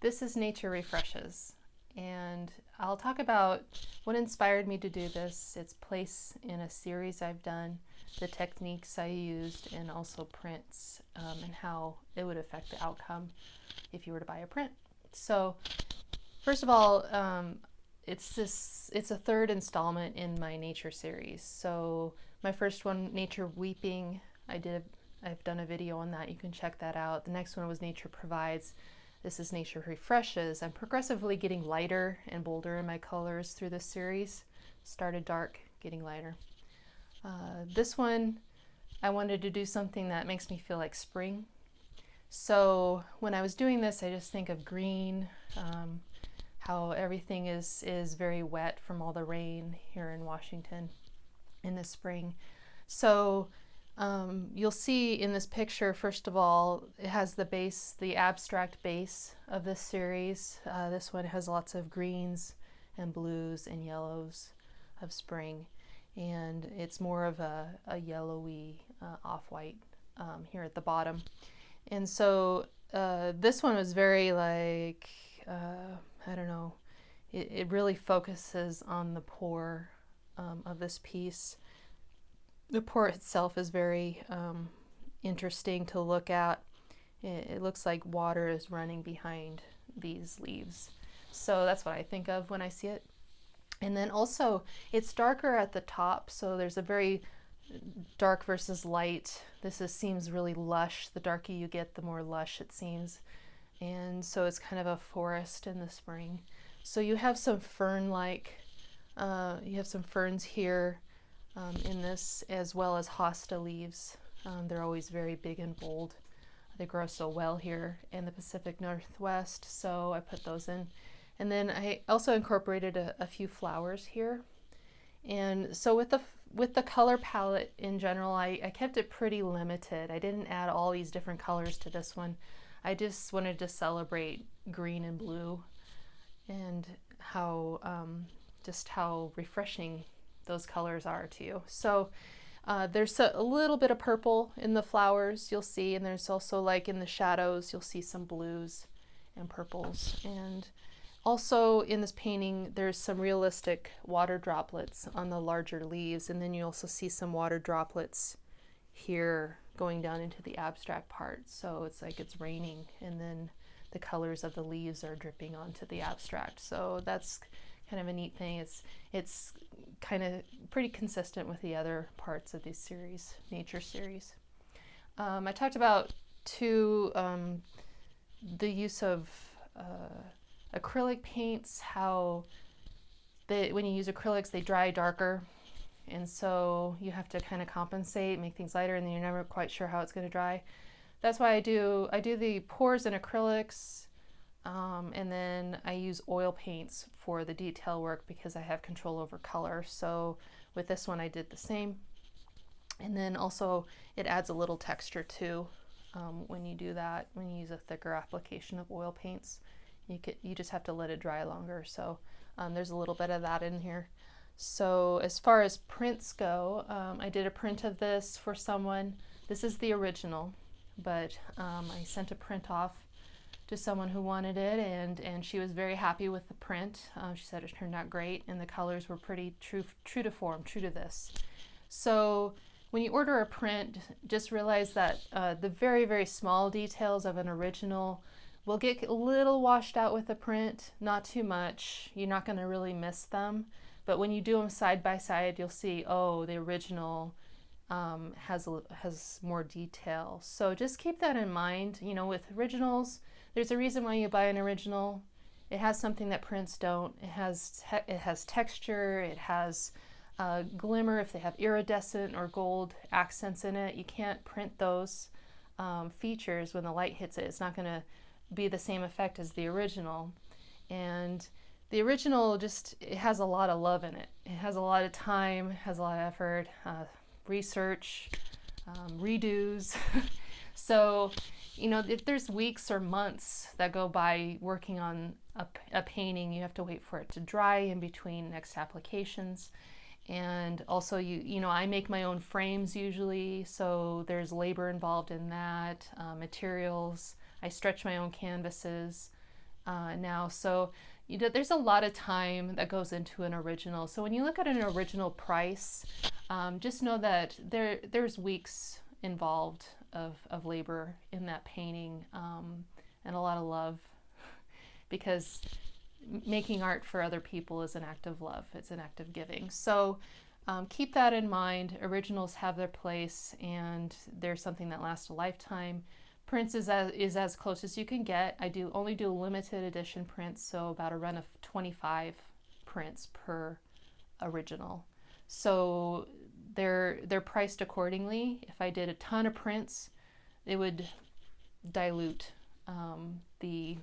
This is Nature Refreshes, and I'll talk about what inspired me to do this, its place in a series I've done, the techniques I used, and also prints, and how it would affect the outcome if you were to buy a print. So, first of all, it's a third installment in my nature series. So my first one, Nature Weeping, I've done a video on that. You can check that out. The next one was Nature Provides. This is Nature Refreshes. I'm progressively getting lighter and bolder in my colors through this series. Started dark, getting lighter. This one, I wanted to do something that makes me feel like spring. So when I was doing this, I just think of green, how everything is very wet from all the rain here in Washington in the spring. So you'll see in this picture, first of all, it has the base, the abstract base of this series. This one has lots of greens and blues and yellows of spring, and it's more of a yellowy off-white here at the bottom. And so this one was very like, I don't know, it really focuses on the pour of this piece. The pour itself is very interesting to look at. It looks like water is running behind these leaves. So that's what I think of when I see it. And then also it's darker at the top, so there's a very dark versus light. Seems really lush. The darker you get, the more lush it seems. And so it's kind of a forest in the spring. So you have some fern-like, you have some ferns here in this, as well as hosta leaves. They're always very big and bold. They grow so well here in the Pacific Northwest, so I put those in. And then I also incorporated a few flowers here. And so with the color palette in general, I kept it pretty limited. I didn't add all these different colors to this one. I just wanted to celebrate green and blue, and how just how refreshing those colors are to you. So there's a little bit of purple in the flowers, you'll see, and there's also, like, in the shadows, you'll see some blues and purples. And also in this painting, there's some realistic water droplets on the larger leaves, and then you also see some water droplets here going down into the abstract part. So it's like it's raining, and then the colors of the leaves are dripping onto the abstract. So that's kind of a neat thing. It's kind of pretty consistent with the other parts of this series, nature series. I talked about the use of acrylic paints, how when you use acrylics, they dry darker, and so you have to kind of compensate, make things lighter, and then you're never quite sure how it's going to dry. That's why I do the pours in acrylics, and then I use oil paints for the detail work because I have control over color. So with this one I did the same. And then also it adds a little texture too when you do that, when you use a thicker application of oil paints. You just have to let it dry longer. So there's a little bit of that in here. So as far as prints go, I did a print of this for someone. This is the original, but I sent a print off to someone who wanted it, and she was very happy with the print. She said it turned out great, and the colors were pretty true to form, true to this. So when you order a print, just realize that the very, very small details of an original will get a little washed out with the print, not too much. You're not going to really miss them. But when you do them side by side, you'll see, oh, the original has more detail. So just keep that in mind. You know, with originals, there's a reason why you buy an original. It has something that prints don't. It has texture. It has glimmer if they have iridescent or gold accents in it. You can't print those features when the light hits it. It's not going to be the same effect as the original. And the original it has a lot of love in it. It has a lot of time, has a lot of effort, research, redos. So, you know, if there's weeks or months that go by working on a painting, you have to wait for it to dry in between next applications. And also, you know, I make my own frames usually, so there's labor involved in that, materials. I stretch my own canvases. now. So there's a lot of time that goes into an original. So when you look at an original price, just know that there's weeks involved of labor in that painting, and a lot of love, because making art for other people is an act of love. It's an act of giving. So keep that in mind. Originals have their place, and they're something that lasts a lifetime. Prints is as close as you can get. I only do limited edition prints, so about a run of 25 prints per original. So they're priced accordingly. If I did a ton of prints, it would dilute the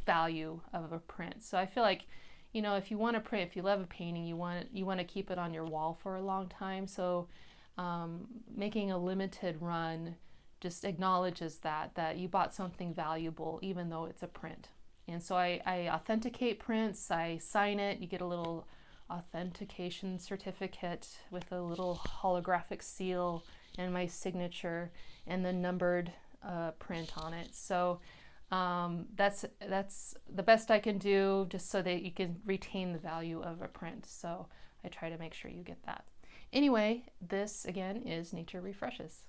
value of a print. So I feel like, if you want to print, if you love a painting, you want to keep it on your wall for a long time. So making a limited run just acknowledges that you bought something valuable, even though it's a print. And so I authenticate prints, I sign it, you get a little authentication certificate with a little holographic seal and my signature and the numbered print on it. So that's the best I can do, just so that you can retain the value of a print. So I try to make sure you get that. Anyway, this again is Nature Refreshes.